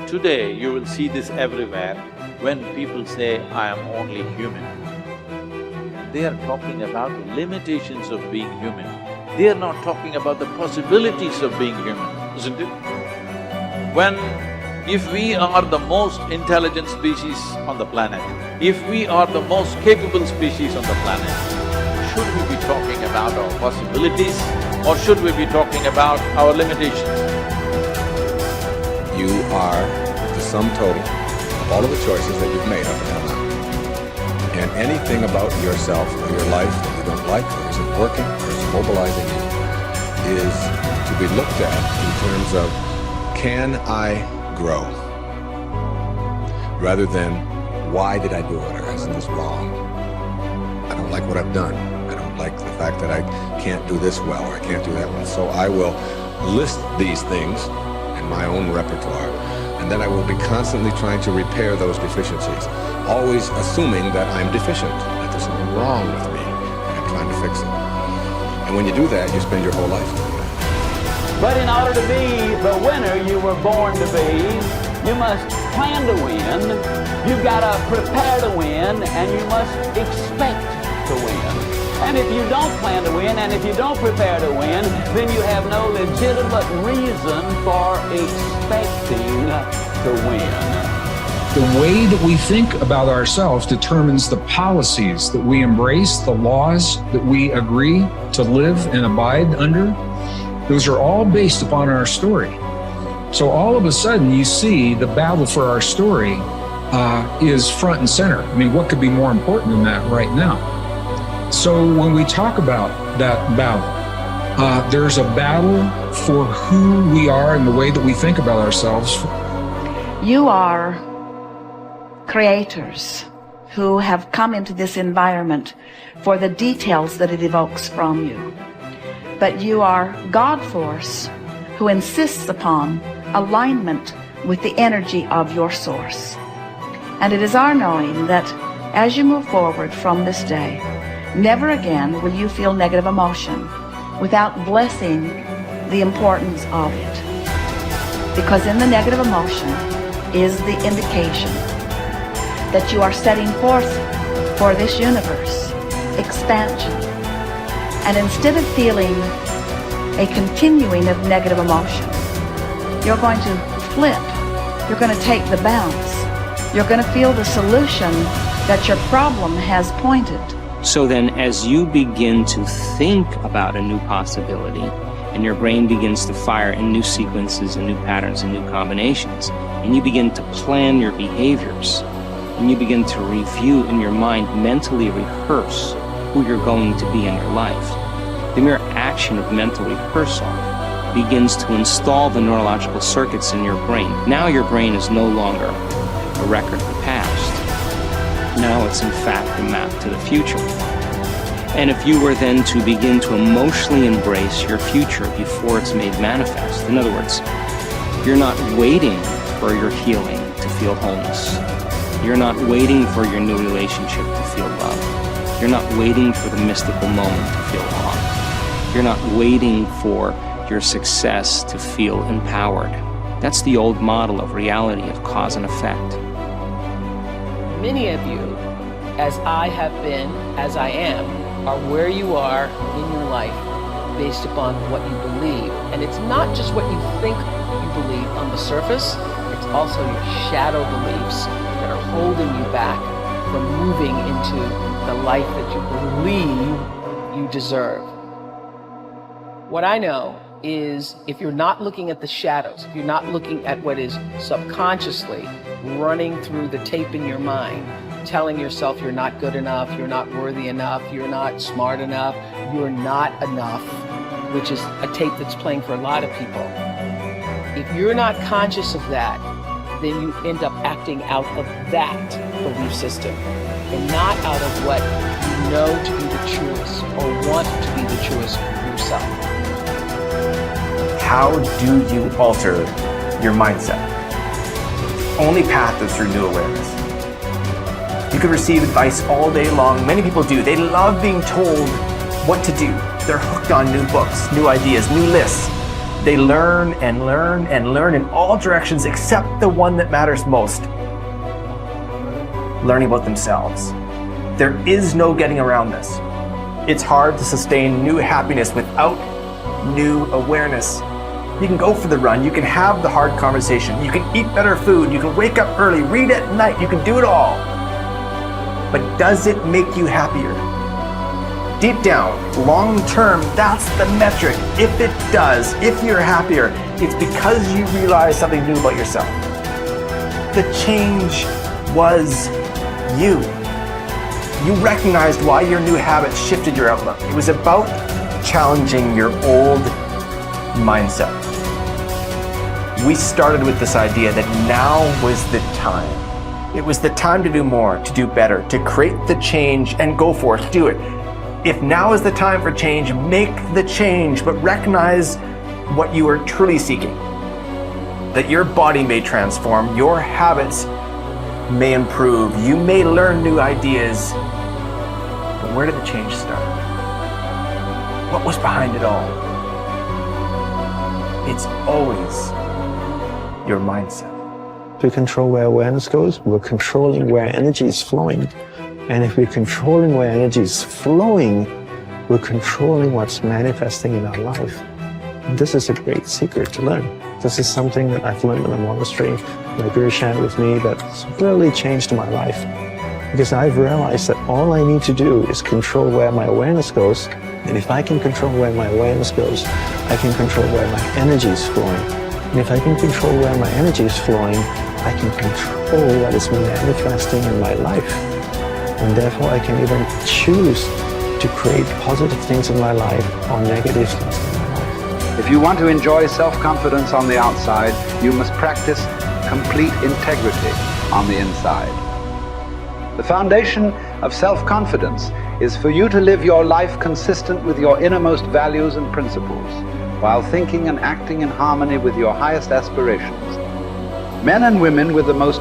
Today, you will see this everywhere when people say, I am only human. They are talking about the limitations of being human. They are not talking about the possibilities of being human, isn't it? If we are the most intelligent species on the planet, if we are the most capable species on the planet, should we be talking about our possibilities or should we be talking about our limitations? You are the sum total of all of the choices that you've made up until now. And anything about yourself or your life that you don't like, or isn't working, or is mobilizing you, is to be looked at in terms of, can I grow? Rather than, why did I do it, or isn't this wrong? I don't like what I've done. I don't like the fact that I can't do this well, or I can't do that well. So I will list these things in my own repertoire, and then I will be constantly trying to repair those deficiencies, always assuming that I'm deficient, that there's something wrong with me, and I'm trying to fix it. And when you do that, you spend your whole life doing that. But in order to be the winner you were born to be, you must plan to win, you've got to prepare to win, and you must expect to win. And if you don't plan to win, and if you don't prepare to win, then you have no legitimate reason for expecting to win. The way that we think about ourselves determines the policies that we embrace, the laws that we agree to live and abide under. Those are all based upon our story. So all of a sudden you see the battle for our story is front and center. I mean, what could be more important than that right now? So when we talk about that battle, there's a battle for who we are and the way that we think about ourselves. You are creators who have come into this environment for the details that it evokes from you. But you are God force who insists upon alignment with the energy of your source. And it is our knowing that as you move forward from this day, never again will you feel negative emotion without blessing the importance of it. Because in the negative emotion is the indication that you are setting forth for this universe expansion. And instead of feeling a continuing of negative emotion, you're going to flip. You're going to take the bounce. You're going to feel the solution that your problem has pointed. So then as you begin to think about a new possibility, and your brain begins to fire in new sequences and new patterns and new combinations, and you begin to plan your behaviors, and you begin to review in your mind, mentally rehearse who you're going to be in your life, the mere action of mental rehearsal begins to install the neurological circuits in your brain. Now your brain is no longer a record of the past. Now it's in fact a map to the future. And if you were then to begin to emotionally embrace your future before it's made manifest, in other words, you're not waiting for your healing to feel wholeness. You're not waiting for your new relationship to feel love. You're not waiting for the mystical moment to feel awe. You're not waiting for your success to feel empowered. That's the old model of reality, of cause and effect. Many of you, as I have been, as I am, are where you are in your life based upon what you believe. And it's not just what you think you believe on the surface, it's also your shadow beliefs that are holding you back from moving into the life that you believe you deserve. What I know is if you're not looking at the shadows, if you're not looking at what is subconsciously running through the tape in your mind, telling yourself you're not good enough, you're not worthy enough, you're not smart enough, you're not enough, which is a tape that's playing for a lot of people. If you're not conscious of that, then you end up acting out of that belief system and not out of what you know to be the truest or want to be the truest for yourself. How do you alter your mindset? Only path is through new awareness. You can receive advice all day long. Many people do. They love being told what to do. They're hooked on new books, new ideas, new lists. They learn and learn and learn in all directions except the one that matters most. Learning about themselves. There is no getting around this. It's hard to sustain new happiness without new awareness. You can go for the run, you can have the hard conversation, you can eat better food, you can wake up early, read at night, you can do it all. But does it make you happier? Deep down, long term, that's the metric. If it does, if you're happier, it's because you realize something new about yourself. The change was you. You recognized why your new habits shifted your outlook. It was about challenging your old mindset. We started with this idea that now was the time. It was the time to do more, to do better, to create the change and go for it, do it. If now is the time for change, make the change, but recognize what you are truly seeking. That your body may transform, your habits may improve, you may learn new ideas, but where did the change start? What was behind it all? It's always your mindset. To control where awareness goes, we're controlling where energy is flowing. And if we're controlling where energy is flowing, we're controlling what's manifesting in our life. This is a great secret to learn. This is something that I've learned in the monastery. My guru shared with me that's really changed my life. Because I've realized that all I need to do is control where my awareness goes. And if I can control where my awareness goes, I can control where my energy is flowing. And if I can control where my energy is flowing, I can control what is manifesting in my life. And therefore I can even choose to create positive things in my life or negative things in my life. If you want to enjoy self-confidence on the outside, you must practice complete integrity on the inside. The foundation of self-confidence is for you to live your life consistent with your innermost values and principles, while thinking and acting in harmony with your highest aspirations. Men and women with the most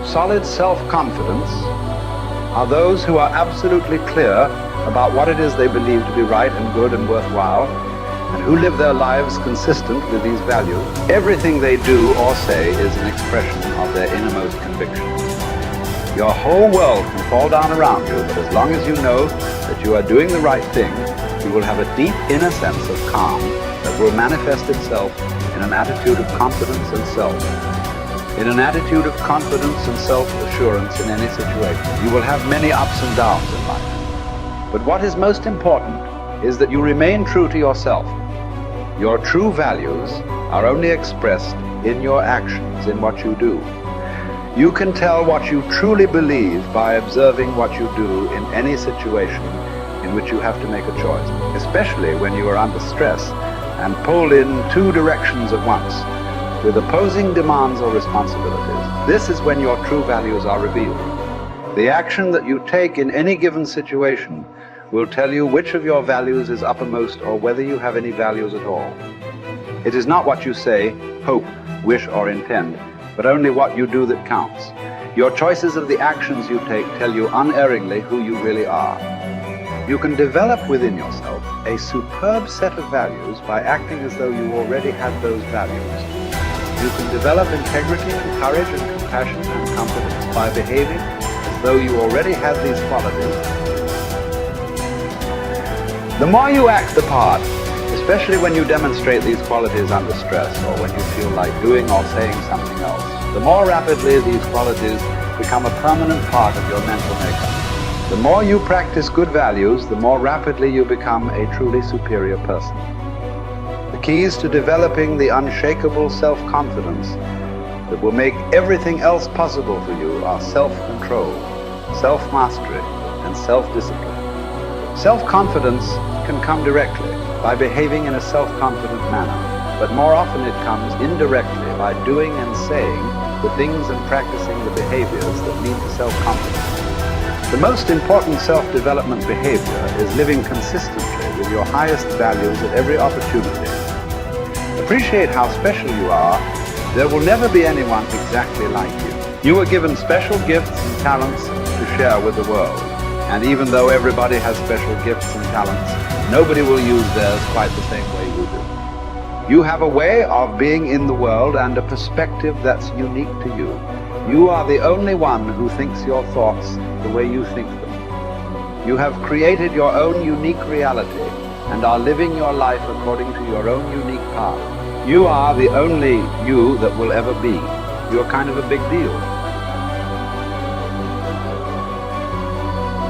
solid self-confidence are those who are absolutely clear about what it is they believe to be right and good and worthwhile, and who live their lives consistent with these values. Everything they do or say is an expression of their innermost convictions. Your whole world can fall down around you, but as long as you know that you are doing the right thing, you will have a deep inner sense of calm that will manifest itself in an attitude of confidence and self. In an attitude of confidence and self-assurance in any situation. You will have many ups and downs in life. But what is most important is that you remain true to yourself. Your true values are only expressed in your actions, in what you do. You can tell what you truly believe by observing what you do in any situation in which you have to make a choice, especially when you are under stress and pulled in two directions at once, with opposing demands or responsibilities. This is when your true values are revealed. The action that you take in any given situation will tell you which of your values is uppermost or whether you have any values at all. It is not what you say, hope, wish, or intend, but only what you do that counts. Your choices of the actions you take tell you unerringly who you really are. You can develop within yourself a superb set of values by acting as though you already had those values. You can develop integrity and courage and compassion and confidence by behaving as though you already had these qualities. The more you act the part, especially when you demonstrate these qualities under stress or when you feel like doing or saying something else, the more rapidly these qualities become a permanent part of your mental makeup. The more you practice good values, the more rapidly you become a truly superior person. The keys to developing the unshakable self-confidence that will make everything else possible for you are self-control, self-mastery, and self-discipline. Self-confidence can come directly by behaving in a self-confident manner, but more often it comes indirectly by doing and saying the things and practicing the behaviors that lead to self-confidence. The most important self-development behavior is living consistently with your highest values at every opportunity. Appreciate how special you are. There will never be anyone exactly like you. You were given special gifts and talents to share with the world. And even though everybody has special gifts and talents, nobody will use theirs quite the same way you do. You have a way of being in the world and a perspective that's unique to you. You are the only one who thinks your thoughts the way you think them. You have created your own unique reality and are living your life according to your own unique path. You are the only you that will ever be. You're kind of a big deal.